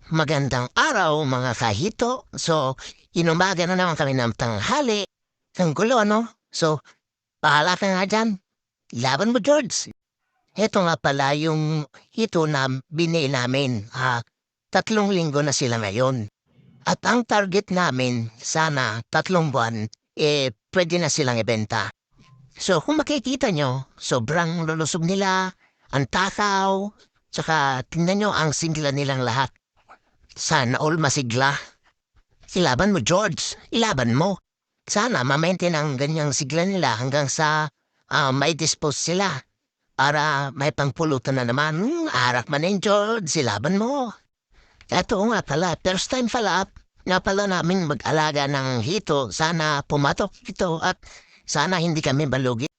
Magandang araw mga kahito. So, inumaga na naman kami ng tanghali. Ang gulo, ano? So, pahala ka nga dyan. Laban mo, George. Heto nga pala yung hito na binili namin. 3 linggo na sila ngayon. At ang target namin, sana 3 buwan, pwede na silang ibenta. So, kung makikita nyo, sobrang lulusog nila, ang takaw, tsaka tingnan nyo ang singla nilang lahat. Sana all masigla. Ilaban mo, George. Ilaban mo. Sana ma-maintain ang ganyang sigla nila hanggang sa may dispose sila. Para may pangpulutan na naman. Arak man din, George. Ilaban mo. Eto nga pala, first time pala nga pala namin mag-alaga ng hito. Sana pumatok ito at sana hindi kami malugi.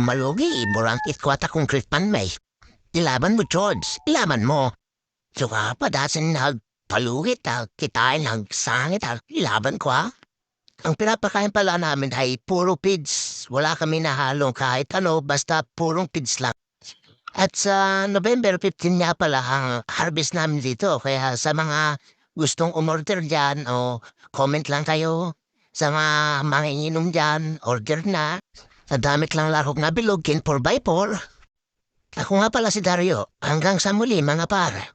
Malugi. Burang itkwata kong kripan may. Ilaban mo, George. Ilaban mo. So padasin nagpaluhit, kitain nagsangit, laban ko. Ang pinapakain pala namin ay puro pids. Wala kami nahalong kahit ano, basta purong pids lang. At sa November 15 nga pala ang harvest namin dito. Kaya sa mga gustong umorder dyan o comment lang kayo. Sa mga manginginom dyan, order na. Sa damit lang larog na bilog, kin 4x4. Ako nga pala si Dario. Hanggang sa muli mga par.